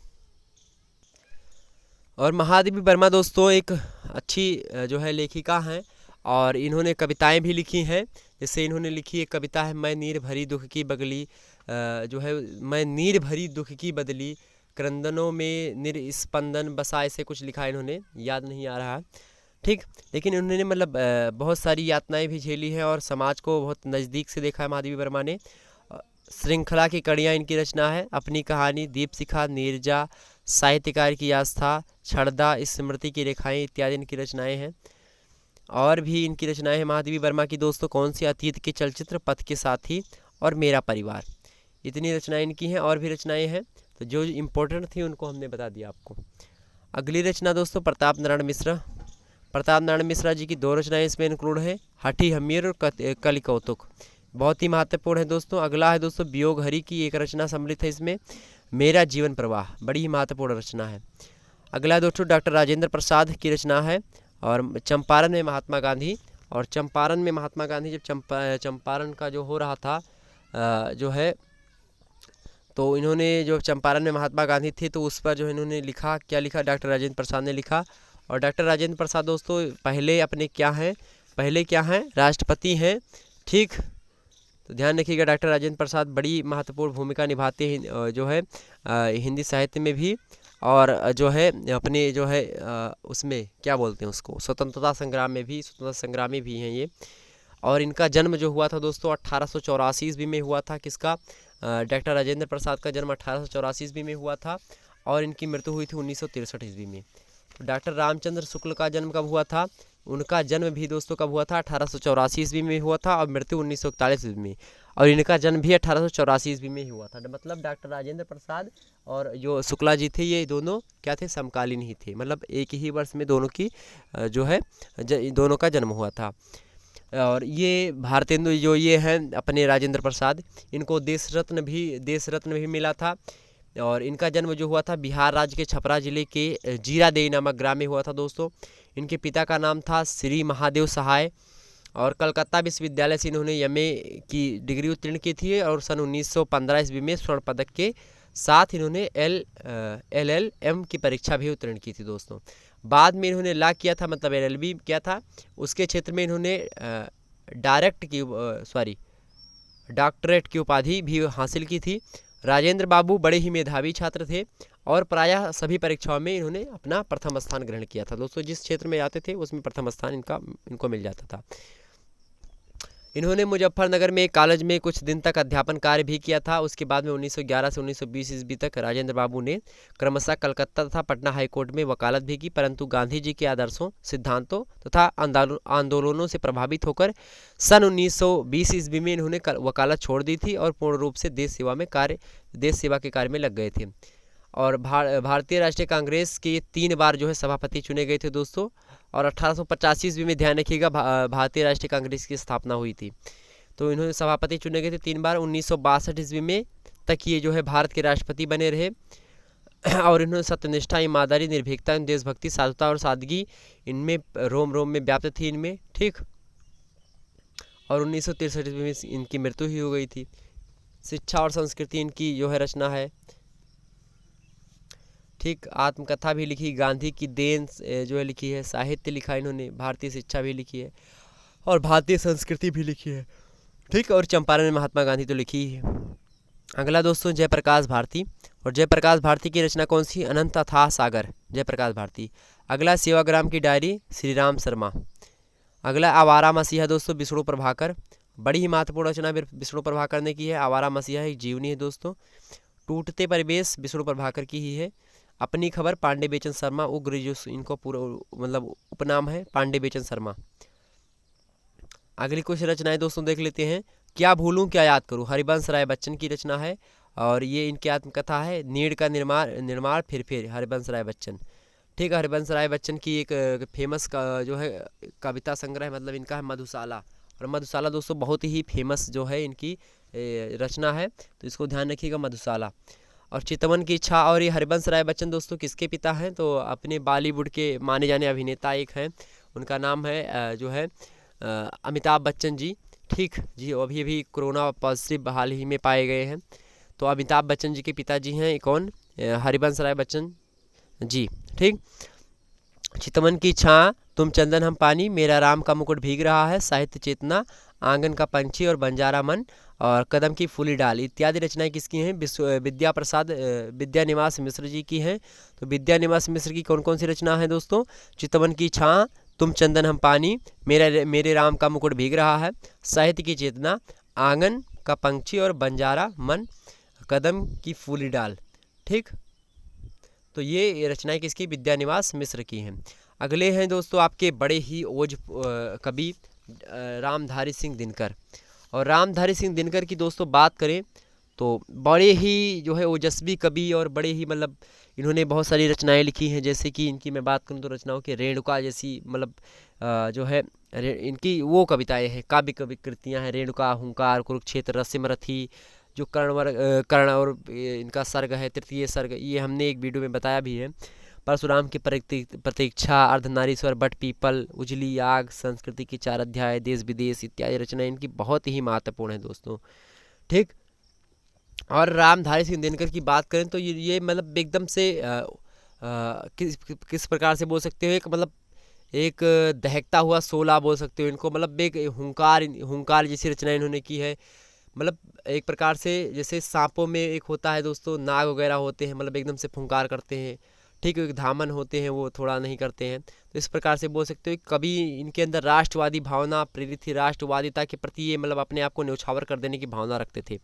और महादेवी वर्मा दोस्तों एक अच्छी जो है लेखिका हैं, और इन्होंने कविताएं भी लिखी हैं। जैसे इन्होंने लिखी एक कविता है, मैं नीर भरी दुख की बगली, जो है मैं नीर भरी दुख की बदली, क्रंदनों में निरस्पंदन बसा, ऐसे कुछ लिखा है इन्होंने, याद नहीं आ रहा, ठीक। लेकिन इन्होंने मतलब बहुत सारी यातनाएं भी झेली हैं और समाज को बहुत नज़दीक से देखा है महादेवी वर्मा ने। श्रृंखला की कड़ियाँ इनकी रचना है, अपनी कहानी, दीपशिखा, नीरजा, साहित्यकार की आस्था, छड़दा, स्मृति की रेखाएं इत्यादि इनकी रचनाएं हैं। और भी इनकी रचनाएं हैं महादेवी वर्मा की दोस्तों, कौन सी, अतीत के चलचित्र, पथ के साथी और मेरा परिवार, इतनी रचनाएं इनकी हैं। और भी रचनाएं हैं, तो जो इम्पोर्टेंट थी उनको हमने बता दिया आपको। अगली रचना दोस्तों प्रताप नारायण मिश्रा। प्रताप नारायण मिश्रा जी की 2 रचनाएं इसमें इंक्लूड है, हठी हमीर और कलि कौतुक, बहुत ही महत्वपूर्ण है दोस्तों। अगला है दोस्तों वियोग हरि की एक रचना सम्मिलित है इसमें, मेरा जीवन प्रवाह, बड़ी ही महत्वपूर्ण रचना है। अगला है दोस्तों डॉक्टर राजेंद्र प्रसाद की रचना है, और चंपारण में महात्मा गांधी। और चंपारण में महात्मा गांधी, जब चंपारण का जो हो रहा था जो है, तो इन्होंने जो चंपारण में महात्मा गांधी थे तो उस पर जो इन्होंने लिखा, क्या लिखा, डॉक्टर राजेंद्र प्रसाद ने लिखा। और डॉक्टर राजेंद्र प्रसाद दोस्तों पहले क्या हैं, राष्ट्रपति हैं, ठीक। तो ध्यान रखिएगा, डॉक्टर राजेंद्र प्रसाद बड़ी महत्वपूर्ण भूमिका निभाते हैं जो है हिंदी साहित्य में भी, और जो है अपने जो है उसमें क्या बोलते हैं उसको, स्वतंत्रता संग्रामी भी हैं ये। और इनका जन्म जो हुआ था दोस्तों 1884 ईस्वी में हुआ था, किसका, डॉक्टर राजेंद्र प्रसाद का जन्म 1884 ईस्वी में हुआ था, और इनकी मृत्यु हुई थी 1963 ईस्वी में। डॉक्टर रामचंद्र शुक्ल का जन्म कब हुआ था? उनका जन्म भी दोस्तों कब हुआ था? 1884 ईस्वी में हुआ था और मृत्यु 1941 ईस्वी में। और इनका जन्म भी 1884 ईस्वी में ही हुआ था। मतलब डॉक्टर राजेंद्र प्रसाद और जो शुक्ला जी थे ये दोनों क्या थे? समकालीन ही थे, मतलब एक ही वर्ष में दोनों की जो है दोनों का जन्म हुआ था। और ये भारतेंदु जो ये हैं अपने राजेंद्र प्रसाद, इनको देश रत्न भी मिला था। और इनका जन्म जो हुआ था बिहार राज्य के छपरा जिले के जीरादेई नामक ग्राम में हुआ था दोस्तों। इनके पिता का नाम था श्री महादेव सहाय और कलकत्ता विश्वविद्यालय से इन्होंने एमए की डिग्री उत्तीर्ण की थी और सन 1915 ईस्वी में स्वर्ण पदक के साथ इन्होंने LLM की परीक्षा भी उत्तीर्ण की थी दोस्तों। बाद में इन्होंने लॉ किया था, मतलब LLB किया था। उसके क्षेत्र में इन्होंने डॉक्टरेट की उपाधि भी हासिल की थी। राजेंद्र बाबू बड़े ही मेधावी छात्र थे और प्रायः सभी परीक्षाओं में इन्होंने अपना प्रथम स्थान ग्रहण किया था दोस्तों। जिस क्षेत्र में जाते थे उसमें प्रथम स्थान इनको मिल जाता था। इन्होंने मुजफ्फरनगर में एक कॉलेज में कुछ दिन तक अध्यापन कार्य भी किया था। उसके बाद में 1911 से 1920 ईस्वी तक राजेंद्र बाबू ने क्रमशः कलकत्ता तथा पटना हाईकोर्ट में वकालत भी की, परंतु गांधी जी के आदर्शों, सिद्धांतों तथा आंदोलनों से प्रभावित होकर सन 1920 ईस्वी में इन्होंने वकालत छोड़ दी थी और पूर्ण रूप से देश सेवा के कार्य में लग गए थे। और भारतीय राष्ट्रीय कांग्रेस के 3 बार जो है सभापति चुने गए थे दोस्तों। और 1885 ईस्वी में ध्यान रखिएगा भारतीय राष्ट्रीय कांग्रेस की स्थापना हुई थी, तो इन्होंने सभापति चुने गए थे 3 बार। 1962 ईस्वी में तक ये जो है भारत के राष्ट्रपति बने रहे और इन्होंने सत्यनिष्ठा, ईमानदारी, निर्भीकता, देशभक्ति, साधुता और सादगी इनमें रोम रोम में व्याप्त थी इनमें, ठीक। और 1963 ईस्वी में इनकी मृत्यु ही हो गई थी। शिक्षा और संस्कृति इनकी जो है रचना है, ठीक। आत्मकथा भी लिखी, गांधी की देन जो है लिखी है, साहित्य लिखा इन्होंने, भारतीय शिक्षा भी लिखी है और भारतीय संस्कृति भी लिखी है, ठीक। और चंपारण में महात्मा गांधी तो लिखी ही है। अगला दोस्तों जयप्रकाश भारती। और जयप्रकाश भारती की रचना कौन सी? अनंत अथाह सागर, जयप्रकाश भारती। अगला सेवाग्राम की डायरी, श्री राम शर्मा। अगला आवारा मसीहा दोस्तों, विष्णु प्रभाकर। बड़ी ही महत्वपूर्ण रचना विष्णु प्रभाकर ने की है। आवारा मसीहा एक जीवनी है दोस्तों। टूटते परिवेश विष्णु प्रभाकर की ही है। अपनी खबर पांडे बेचन शर्मा, उग्र जो इनको पूरा मतलब उपनाम है पांडे बेचन शर्मा। अगली कुछ रचनाएं दोस्तों देख लेते हैं। क्या भूलूं क्या याद करूं, हरिवंश राय बच्चन की रचना है और ये इनकी आत्मकथा है। नीड़ का निर्माण फिर हरिवंश राय बच्चन, ठीक है। हरिवंश राय बच्चन की एक फेमस जो है कविता संग्रह, मतलब इनका है मधुशाला। और मधुशाला दोस्तों बहुत ही फेमस जो है इनकी रचना है, तो इसको ध्यान रखिएगा, मधुशाला। और चितवन की इच्छा। और ये हरिवंश राय बच्चन दोस्तों किसके पिता हैं? तो अपने बॉलीवुड के माने जाने अभिनेता एक हैं, उनका नाम है जो है अमिताभ बच्चन जी, ठीक जी। अभी कोरोना पॉजिटिव हाल ही में पाए गए हैं, तो अमिताभ बच्चन जी के पिताजी हैं कौन? हरिवंश राय बच्चन जी, ठीक। चितवन की छाँ, तुम चंदन हम पानी, मेरा राम का मुकुट भीग रहा है, साहित्य चेतना, आंगन का पंछी और बंजारा मन और कदम की फूली डाल इत्यादि रचनाएं किसकी हैं? विद्यानिवास मिश्र जी की हैं। तो विद्यानिवास मिश्र की कौन कौन सी रचना है दोस्तों? चितवन की छाँ, तुम चंदन हम पानी, मेरे राम का मुकुट भीग रहा है, साहित्य की चेतना, आंगन का पंछी और बंजारा मन, कदम की फूली डाल, ठीक। तो ये रचनाएं किसकी? विद्यानिवास मिश्र की हैं। अगले हैं दोस्तों आपके बड़े ही ओज कवि रामधारी सिंह दिनकर। और रामधारी सिंह दिनकर की दोस्तों बात करें तो बड़े ही जो है ओजस्वी कवि और बड़े ही मतलब इन्होंने बहुत सारी रचनाएं लिखी हैं। जैसे कि इनकी मैं बात करूं तो रचनाओं के रेणुका जैसी मतलब जो है इनकी वो कविताएं हैं, काव्य कृतियाँ हैं। रेणुका, हुंकार, कुरुक्षेत्र, रसिमरथी, जो कर्ण और इनका सर्ग है, तृतीय सर्ग, ये हमने एक वीडियो में बताया भी है। परशुराम की प्रतीक्षा, अर्धनारीश्वर, बट पीपल, उजली आग, संस्कृति की 4 अध्याय, देश विदेश इत्यादि रचनाएं इनकी बहुत ही महत्वपूर्ण है दोस्तों, ठीक। और रामधारी सिंह दिनकर की बात करें तो ये मतलब एकदम से किस प्रकार से बोल सकते हो, एक मतलब एक दहकता हुआ शोला बोल सकते हो इनको, मतलब एक हुंकार जैसी रचना इन्होंने की है। मतलब एक प्रकार से जैसे सांपों में एक होता है दोस्तों, नाग वगैरह होते हैं, मतलब एकदम से फुंकार करते हैं, ठीक। एक धामन होते हैं वो थोड़ा नहीं करते हैं, तो इस प्रकार से बोल सकते हो। कभी इनके अंदर राष्ट्रवादी भावना प्रेरित थी, राष्ट्रवादिता के प्रति ये मतलब अपने आप को न्यौछावर कर देने की भावना रखते थे।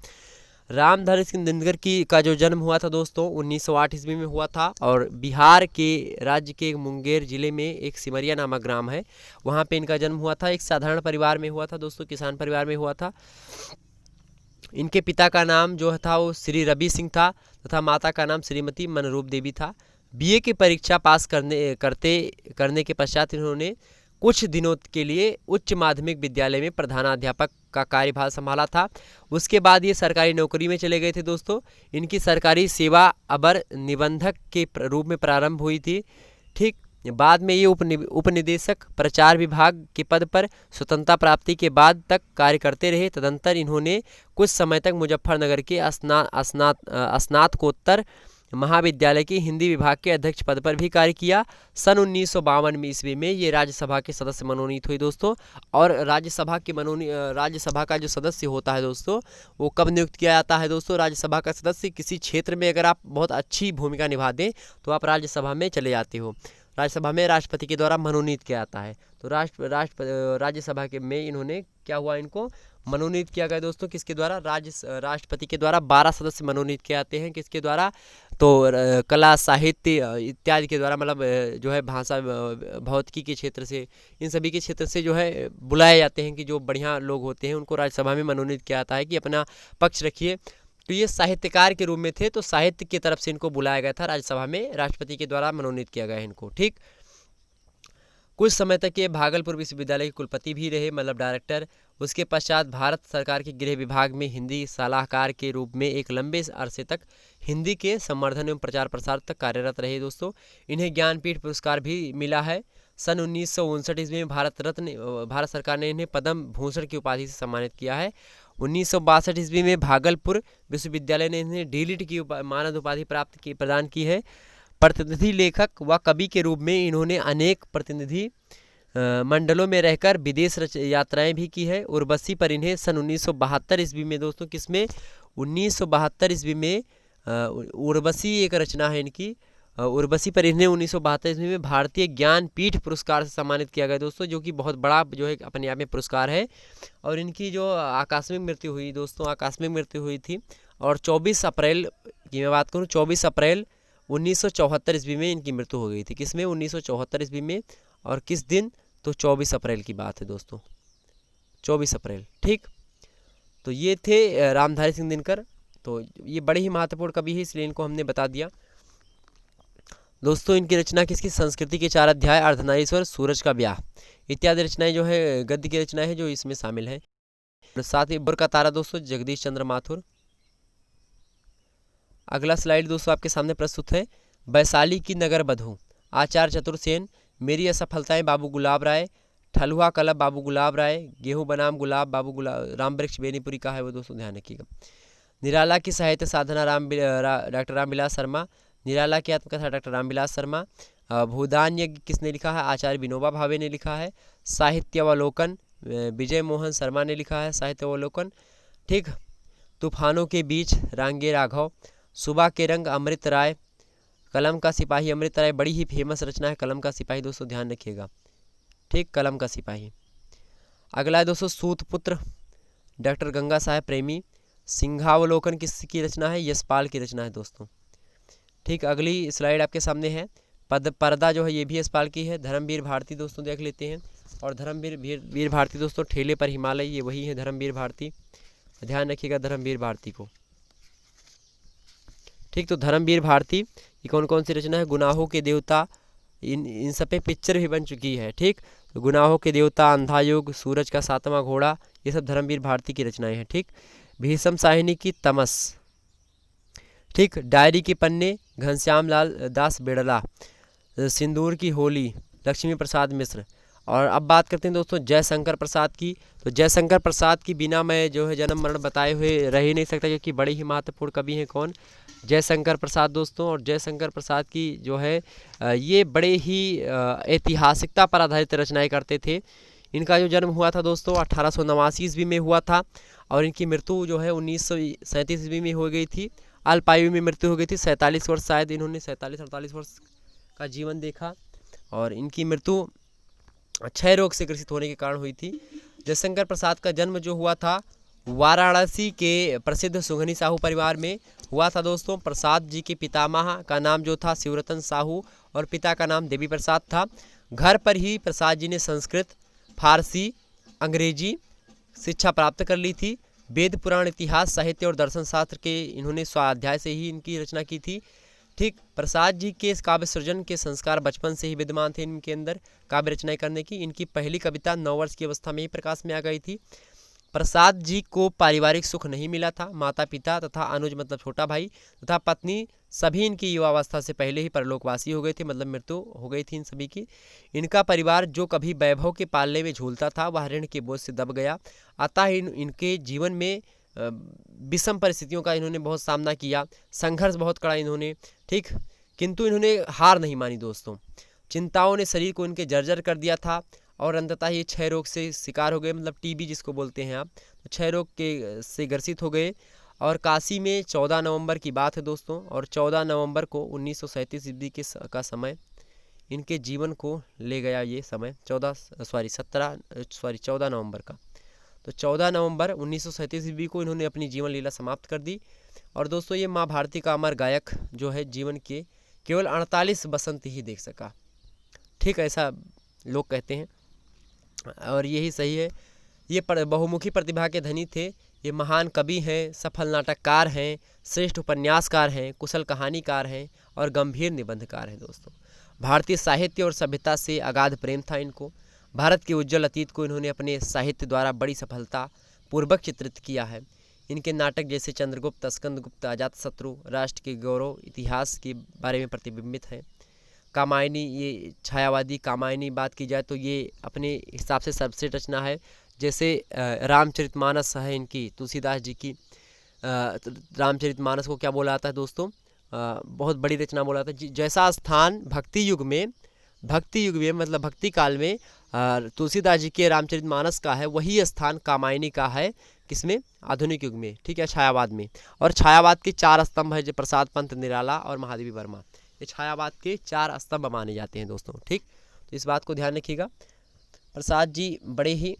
रामधारी सिंह दिनकर की का जो जन्म हुआ था दोस्तों 1908 ईस्वी में हुआ था, और बिहार के राज्य के मुंगेर जिले में एक सिमरिया नामक ग्राम है, वहाँ पे इनका जन्म हुआ था। एक साधारण परिवार में हुआ था दोस्तों, किसान परिवार में हुआ था। इनके पिता का नाम जो था वो श्री रवि सिंह था तथा माता का नाम श्रीमती मनरूप देवी था। बीए की परीक्षा पास करने के पश्चात इन्होंने कुछ दिनों के लिए उच्च माध्यमिक विद्यालय में प्रधानाध्यापक का कार्यभार संभाला था। उसके बाद ये सरकारी नौकरी में चले गए थे दोस्तों। इनकी सरकारी सेवा अबर निबंधक के रूप में प्रारंभ हुई थी। ठीक, बाद में ये उपनिदेशक प्रचार विभाग के पद पर स्वतंत्रता प्राप्ति के बाद तक कार्य करते रहे। तदंतर इन्होंने कुछ समय तक मुजफ्फरनगर के स्नातकोत्तर महाविद्यालय के हिंदी विभाग के अध्यक्ष पद पर भी कार्य किया। सन 1952 में ईस्वी में ये राज्यसभा के सदस्य मनोनीत हुए दोस्तों। और राज्यसभा का जो सदस्य होता है दोस्तों, वो कब नियुक्त किया जाता है दोस्तों? राज्यसभा का सदस्य किसी क्षेत्र में अगर आप बहुत अच्छी भूमिका निभा दें तो आप राज्यसभा में चले जाते हो। राज्यसभा में राष्ट्रपति के द्वारा मनोनीत किया जाता है। तो राज्यसभा के में इन्होंने क्या हुआ, इनको मनोनीत किया गया दोस्तों। किसके द्वारा? राष्ट्रपति के द्वारा 12 सदस्य मनोनीत किए जाते हैं। किसके द्वारा? तो कला साहित्य इत्यादि के द्वारा, मतलब जो है भाषा भौतिकी के क्षेत्र से, इन सभी के क्षेत्र से जो है बुलाए जाते हैं कि जो बढ़िया लोग होते हैं उनको राज्यसभा में मनोनीत किया जाता है कि अपना पक्ष रखिए। तो ये साहित्यकार के रूप में थे, तो साहित्य की तरफ से इनको बुलाया गया था राज्यसभा में, राष्ट्रपति के द्वारा मनोनीत किया गया इनको। ठीक, कुछ समय तक ये भागलपुर विश्वविद्यालय के कुलपति भी रहे, मतलब डायरेक्टर। उसके पश्चात भारत सरकार के गृह विभाग में हिंदी सलाहकार के रूप में एक लंबे अरसे तक हिंदी के संवर्धन एवं प्रचार प्रसार तक कार्यरत रहे दोस्तों। इन्हें ज्ञानपीठ पुरस्कार भी मिला है। सन 1959 ईस्वी में भारत सरकार ने इन्हें पद्म भूषण की उपाधि से सम्मानित किया है। 1962 ईस्वी में भागलपुर विश्वविद्यालय ने इन्हें डीलिट की मानद उपाधि प्रदान की है। प्रतिनिधि लेखक व कवि के रूप में इन्होंने अनेक प्रतिनिधि मंडलों में रहकर विदेश यात्राएं भी की है। उर्वशी पर इन्हें सन 1972 ईस्वी में दोस्तों, किसमें? 1972 ईस्वी में उर्वशी एक रचना है इनकी, उर्वशी पर इन्हें 1972 ईस्वी में भारतीय ज्ञानपीठ पुरस्कार से सम्मानित किया गया दोस्तों, जो कि बहुत बड़ा जो है अपने आप में पुरस्कार है। और इनकी जो आकस्मिक मृत्यु हुई दोस्तों, आकस्मिक मृत्यु हुई थी। और 24 अप्रैल की मैं बात करूँ, 24 अप्रैल 1974 ईस्वी में इनकी मृत्यु हो गई थी। किसमें? 1974 ईस्वी में। और किस दिन? तो 24 अप्रैल की बात है दोस्तों, 24 अप्रैल। ठीक, तो ये थे रामधारी सिंह दिनकर। तो ये बड़े ही महत्वपूर्ण कवि है, इसलिए इनको हमने बता दिया दोस्तों। इनकी रचना किसकी? संस्कृति के 4 अध्याय, अर्धनारीश्वर, सूरज का ब्याह इत्यादि रचनाएं जो है गद्य की रचनाएं हैं जो इसमें शामिल है। साथ ही भोर का तारा दोस्तों, जगदीश चंद्र माथुर। अगला स्लाइड दोस्तों आपके सामने प्रस्तुत है। वैशाली की नगर बधू, आचार्य चतुर्सेन। मेरी असफलताएं, बाबू गुलाब राय। ठलुआ कलब, बाबू गुलाब राय। गेहूं बनाम गुलाब, बाबू गुलाब। राम वृक्ष बेनीपुरी का है वो दोस्तों, ध्यान रखिएगा। निराला की साहित्य साधना, डॉक्टर रामविलास शर्मा। निराला की आत्मकथा, डॉक्टर रामविलास शर्मा। भूदान यज्ञ किसने लिखा है? आचार्य विनोबा भावे ने लिखा है। साहित्यावलोकन, विजय मोहन शर्मा ने लिखा है साहित्यावलोकन। ठीक, तूफानों के बीच, रांगे राघव। सुबह के रंग, अमृत राय। कलम का सिपाही, अमृत राय, बड़ी ही फेमस रचना है कलम का सिपाही दोस्तों, ध्यान रखिएगा। ठीक, कलम का सिपाही। अगला है दोस्तों सूतपुत्र, डॉक्टर गंगा साहेब प्रेमी। सिंहावलोकन किसकी रचना है? यशपाल की रचना है दोस्तों। ठीक, अगली स्लाइड आपके सामने है। पर्दा जो है ये भी यशपाल की है। धर्मवीर भारती दोस्तों देख लेते हैं। और धर्मवीर भारती दोस्तों, ठेले पर हिमालय, ये वही है धर्मवीर भारती, ध्यान रखिएगा धर्मवीर भारती को। ठीक, तो धर्मवीर भारती ये कौन कौन सी रचना है? गुनाहों के देवता, इन सब पे पिक्चर भी बन चुकी है। ठीक, तो गुनाहों के देवता, अंधा युग, सूरज का 7वां घोड़ा, ये सब धर्मवीर भारती की रचनाएं हैं। ठीक, भीषम साहिनी की तमस। ठीक, डायरी के पन्ने, घनश्याम लाल दास बिड़ला। सिंदूर की होली, लक्ष्मी प्रसाद मिश्र। और अब बात करते हैं दोस्तों जयशंकर प्रसाद की। तो जयशंकर प्रसाद की बिना मैं जो है जन्म मरण बताए हुए रह ही नहीं सकता, क्योंकि बड़े ही महत्वपूर्ण कवि हैं। कौन? जयशंकर प्रसाद दोस्तों। और जयशंकर प्रसाद की जो है ये बड़े ही ऐतिहासिकता पर आधारित रचनाएं करते थे। इनका जो जन्म हुआ था दोस्तों 1889 ईस्वी में हुआ था, और इनकी मृत्यु जो है 1937 ईस्वी में हो गई थी। अल्पायु में मृत्यु हो गई थी, 47 वर्ष शायद इन्होंने 47-48 वर्ष का जीवन देखा। और इनकी मृत्यु क्षय रोग से ग्रसित होने के कारण हुई थी। जयशंकर प्रसाद का जन्म जो हुआ था वाराणसी के प्रसिद्ध सुंघनी साहू परिवार में हुआ था दोस्तों। प्रसाद जी के पितामह का नाम जो था शिवरतन साहू और पिता का नाम देवी प्रसाद था। घर पर ही प्रसाद जी ने संस्कृत, फारसी, अंग्रेजी शिक्षा प्राप्त कर ली थी। वेद पुराण, इतिहास, साहित्य और दर्शन शास्त्र के इन्होंने स्वाध्याय से ही इनकी रचना की थी। ठीक, प्रसाद जी के काव्य सृजन के संस्कार बचपन से ही विद्यमान थे इनके अंदर काव्य रचनाएं करने की। इनकी पहली कविता 9 वर्ष की अवस्था में ही प्रकाश में आ गई थी। प्रसाद जी को पारिवारिक सुख नहीं मिला था। माता पिता तथा अनुज मतलब छोटा भाई तथा पत्नी सभी इनकी युवावस्था से पहले ही परलोकवासी हो गए थे, मतलब मृत्यु हो गई थी इन सभी की। इनका परिवार जो कभी वैभव के पालने में झूलता था वह ऋण के बोझ से दब गया। अतः इनके जीवन में विषम परिस्थितियों का इन्होंने बहुत सामना किया, संघर्ष बहुत करा इन्होंने। ठीक, किंतु इन्होंने हार नहीं मानी दोस्तों। चिंताओं ने शरीर को इनके जर्जर कर दिया था और अंततः ये क्षय रोग से शिकार हो गए, मतलब टीबी जिसको बोलते हैं आप, तो क्षय रोग के से ग्रसित हो गए। और काशी में 14 नवंबर की बात है दोस्तों, और 14 नवंबर को 1937 ईस्वी का समय इनके जीवन को ले गया। ये समय 14 नवंबर का, तो 14 नवंबर 1937 ईस्वी को इन्होंने अपनी जीवन लीला समाप्त कर दी। और दोस्तों ये माँ भारती का अमर गायक जो है जीवन के केवल 48 बसंत ही देख सका। ठीक, ऐसा लोग कहते हैं और यही सही है। ये बहुमुखी प्रतिभा के धनी थे। ये महान कवि हैं, सफल नाटककार हैं, श्रेष्ठ उपन्यासकार हैं, कुशल कहानीकार हैं और गंभीर निबंधकार हैं दोस्तों। भारतीय साहित्य और सभ्यता से अगाध प्रेम था इनको। भारत के उज्जवल अतीत को इन्होंने अपने साहित्य द्वारा बड़ी सफलता पूर्वक चित्रित किया है। इनके नाटक जैसे चंद्रगुप्त, स्कंदगुप्त, अजातशत्रु राष्ट्र के गौरव इतिहास के बारे में प्रतिबिंबित हैं। कामायनी, ये छायावादी कामायनी बात की जाए तो ये अपने हिसाब से सबसे रचना है। जैसे रामचरितमानस है इनकी, तुलसीदास जी की रामचरितमानस को क्या बोला जाता है दोस्तों, बहुत बड़ी रचना बोला जाता है। जैसा स्थान भक्ति युग में मतलब भक्ति काल में तुलसीदास जी के रामचरितमानस का है, वही स्थान कामायनी का है। किसमें? आधुनिक युग में। ठीक है, छायावाद में। और छायावाद के 4 स्तंभ है, जो प्रसाद पंत निराला और महादेवी वर्मा, ये छायावाद के 4 स्तंभ माने जाते हैं दोस्तों। ठीक, तो इस बात को ध्यान रखिएगा। प्रसाद जी बड़े ही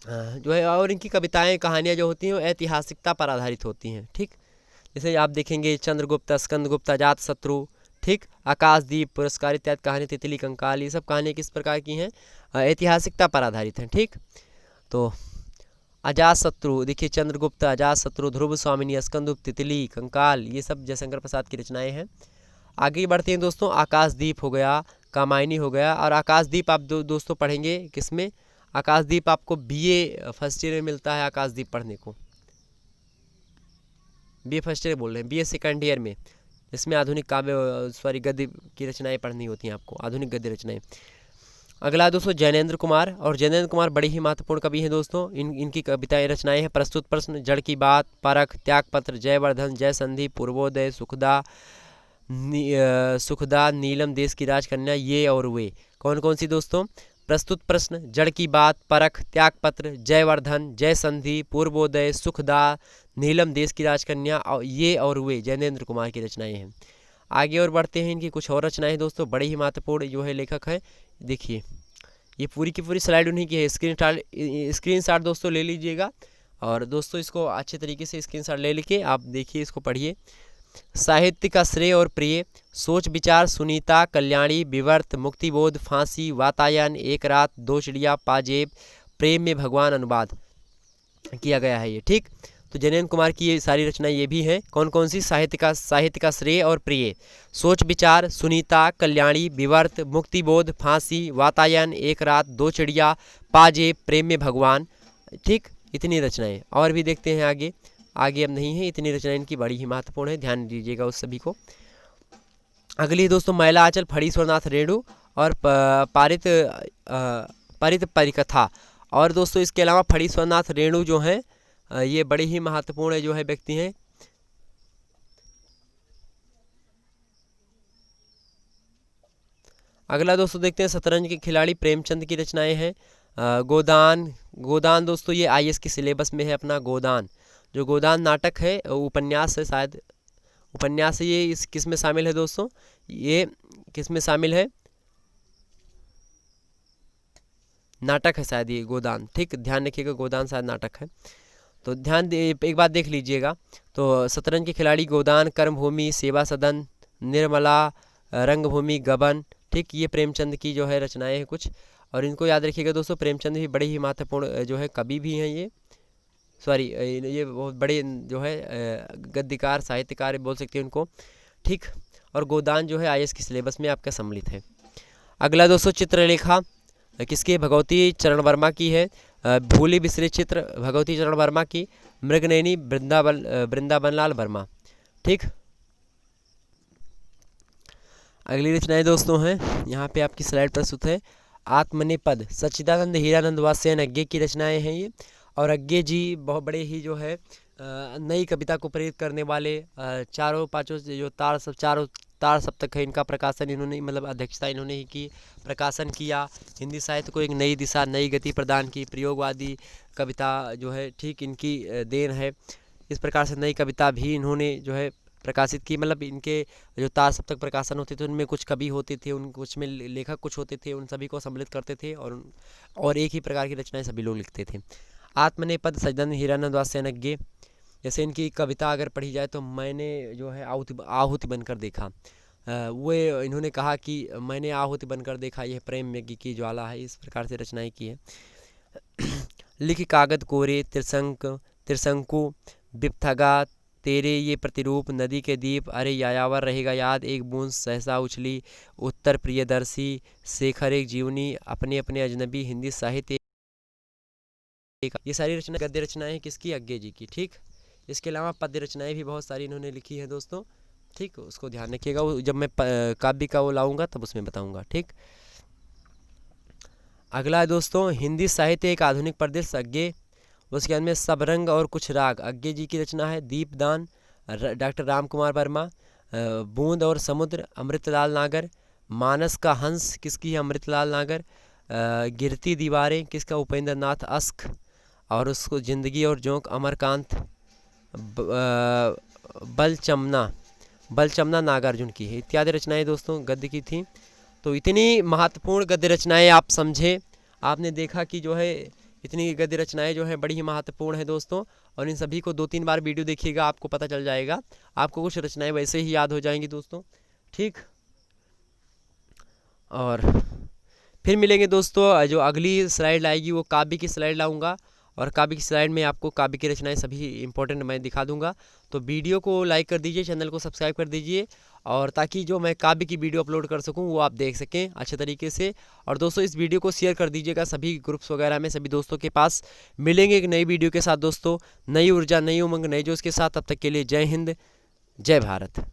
जो है, और इनकी कविताएं कहानियां जो होती हैं वो ऐतिहासिकता पर आधारित होती हैं। ठीक, जैसे आप देखेंगे चंद्रगुप्त, स्कंदगुप्त, अजातशत्रु, ठीक, आकाशदीप, पुरस्कार इत्यादि कहानी, तितली कंकाल, ये सब कहानियाँ किस प्रकार की हैं? ऐतिहासिकता पर आधारित हैं। ठीक, तो अजातशत्रु देखिए, चंद्रगुप्त, अजातशत्रु, ध्रुव स्वामिनी, स्कंदगुप्त, तितली कंकाल, ये सब जयशंकर प्रसाद की रचनाएं हैं। आगे बढ़ते हैं दोस्तों। आकाशदीप हो गया, कामायनी हो गया। और आकाशदीप आप दोस्तों पढ़ेंगे किसमें? आकाशदीप आपको बीए फर्स्ट ईयर में मिलता है। आकाशदीप पढ़ने को बीए फर्स्ट ईयर बोल रहे हैं, बीए सेकंड ईयर में, इसमें आधुनिक काव्य गद्य की रचनाएं पढ़नी होती हैं आपको, आधुनिक गद्य रचनाएं। अगला दोस्तों जैनेंद्र कुमार, और जैनेंद्र कुमार बड़े ही महत्वपूर्ण कवि हैं दोस्तों। इनकी कविताएं रचनाएं हैं। प्रस्तुत प्रश्न, जड़ की बात, परख, त्यागपत्र, जयवर्धन, जय संधि, पूर्वोदय, सुखदा, नीलम, देश की राजकन्या, ये और वे। कौन कौन सी दोस्तों? प्रस्तुत प्रश्न, जड़ की बात, परख, त्यागपत्र, जयवर्धन, जय संधि, पूर्वोदय, सुखदा, नीलम, देश की राजकन्या और ये और वे जैनेंद्र कुमार की रचनाएं हैं। आगे और बढ़ते हैं। इनकी कुछ और रचनाएं दोस्तों बड़े ही महत्वपूर्ण जो है लेखक है। देखिए ये पूरी की पूरी स्लाइड उन्हीं की है। स्क्रीनशॉट दोस्तों ले लीजिएगा, और दोस्तों इसको अच्छे तरीके से स्क्रीनशॉट ले लेके आप देखिए, इसको पढ़िए। साहित्य का श्रेय और प्रिय, सोच विचार, सुनीता, कल्याणी, विवर्त, मुक्तिबोध, फांसी, वातायन, एक रात, 2 चिड़िया, पाजेब, प्रेम में भगवान, अनुवाद किया गया है ये। ठीक, तो जैनेंद्र कुमार की ये सारी रचनाएं ये भी हैं। कौन कौन सी? साहित्य का श्रेय और प्रिय, सोच विचार, सुनीता, कल्याणी, विवर्त, मुक्तिबोध, फांसी, वातायन, एक रात, 2 चिड़िया, पाजेब, प्रेम में भगवान। ठीक, इतनी रचनाएं। और भी देखते हैं आगे अब नहीं है, इतनी रचनाएं इनकी बड़ी ही महत्वपूर्ण है, ध्यान दीजिएगा उस सभी को। अगली दोस्तों मैला आंचल, फणीश्वरनाथ रेणु और परित परिकथा। और दोस्तों इसके अलावा फणीश्वरनाथ रेणु जो हैं ये बड़े ही महत्वपूर्ण जो है व्यक्ति हैं। अगला दोस्तों देखते हैं शतरंज के खिलाड़ी, प्रेमचंद की रचनाएं हैं। गोदान दोस्तों ये आईएएस के सिलेबस में है अपना। गोदान, जो गोदान नाटक है, उपन्यास है, शायद उपन्यास है ये। इस किस में शामिल है दोस्तों? ये किस में शामिल है? नाटक है शायद ये गोदान। ठीक, ध्यान रखिएगा, गोदान शायद नाटक है। तो ध्यान दे, एक बात देख लीजिएगा। तो शतरंज के खिलाड़ी गोदान, कर्मभूमि, सेवा सदन, निर्मला, रंगभूमि, गबन। ठीक, ये प्रेमचंद की जो है रचनाएं हैं कुछ, और इनको याद रखिएगा दोस्तों। प्रेमचंद भी बड़े ही महत्वपूर्ण जो है कवि भी हैं ये, सॉरी ये बहुत बड़े जो है गद्यकार, साहित्यकार बोल सकते हैं उनको। ठीक, और गोदान जो है IAS के सिलेबस में आपका सम्मिलित है। अगला दोस्तों चित्रलेखा किसकी? भगवती चरण वर्मा की है। भूली बिसरे चित्र भगवती चरण वर्मा की। मृगनयनी वृंदावन लाल वर्मा। ठीक, अगली रचनाएं दोस्तों हैं यहाँ पे आपकी स्लाइड प्रस्तुत है। आत्मनेपद सच्चिदानंद हीरानंद वात्स्ययन अज्ञे की रचनाएं हैं ये। और अज्ञे जी बहुत बड़े ही जो है नई कविता को प्रेरित करने वाले चारों पांचों जो चारों तार सप्तक है, इनका प्रकाशन इन्होंने, मतलब अध्यक्षता इन्होंने ही की, प्रकाशन किया। हिंदी साहित्य को एक नई दिशा, नई गति प्रदान की। प्रयोगवादी कविता जो है ठीक इनकी देन है। इस प्रकार से नई कविता भी इन्होंने जो है प्रकाशित की। मतलब इनके जो तार सप्तक प्रकाशन होते थे उनमें कुछ कवि होते थे, उन कुछ में लेखक कुछ होते थे, उन सभी को सम्मिलित करते थे और एक ही प्रकार की रचनाएं सभी लोग लिखते थे। आत्मनेपद सच्चिदानंद हीरानंद वात्स्ययन अज्ञे, जैसे इनकी कविता अगर पढ़ी जाए तो मैंने जो है आहुति बनकर देखा, वो इन्होंने कहा कि मैंने आहुति बनकर देखा, यह प्रेम यज्ञ की ज्वाला है। इस प्रकार से रचनाएं की है। लिख कागद कोरे त्रिशंकु बिपथगा, तेरे ये प्रतिरूप नदी के दीप, अरे यायावर रहेगा याद, एक बूंद सहसा उछली, उत्तर प्रियदर्शी, शेखर एक जीवनी, अपने अपने अजनबी, हिंदी साहित्य। ये सारी रचना गद्य रचनाएं किसकी? अज्ञे जी की। ठीक, इसके अलावा पद्य रचनाएं भी बहुत सारी इन्होंने लिखी हैं दोस्तों। ठीक, उसको ध्यान रखिएगा, जब मैं काव्य का वो लाऊंगा तब उसमें बताऊंगा। ठीक, अगला है दोस्तों हिंदी साहित्य एक आधुनिक परिदृश्य अज्ञे। उसके अंदर में सब रंग और कुछ राग अज्ञे जी की रचना है। दीपदान डॉक्टर राम कुमार वर्मा। बूंद और समुद्र अमृतलाल नागर। मानस का हंस किसकी है? अमृतलाल नागर। गिरती दीवारें किसका? उपेंद्र नाथ अस्क। और उसको जिंदगी और जोंक अमरकांत। बलचमना नागार्जुन की है। इत्यादि रचनाएं दोस्तों गद्य की थी। तो इतनी महत्वपूर्ण गद्य रचनाएं आप समझे, आपने देखा कि जो है इतनी गद्य रचनाएं जो है बड़ी ही महत्वपूर्ण है दोस्तों। और इन सभी को 2-3 बार वीडियो देखिएगा, आपको पता चल जाएगा, आपको कुछ रचनाएं वैसे ही याद हो जाएंगी दोस्तों। ठीक, और फिर मिलेंगे दोस्तों। जो अगली स्लाइड आएगी वो काव्य की स्लाइड लाऊंगा, और काव्य की स्लाइड में आपको काव्य की रचनाएं सभी इंपॉर्टेंट मैं दिखा दूंगा। तो वीडियो को लाइक कर दीजिए, चैनल को सब्सक्राइब कर दीजिए, और ताकि जो मैं काव्य की वीडियो अपलोड कर सकूं वो आप देख सकें अच्छे तरीके से। और दोस्तों इस वीडियो को शेयर कर दीजिएगा सभी ग्रुप्स वगैरह में, सभी दोस्तों के पास। मिलेंगे एक नई वीडियो के साथ दोस्तों, नई ऊर्जा, नई उमंग, नए जोश के साथ। तब तक के लिए जय हिंद, जय भारत।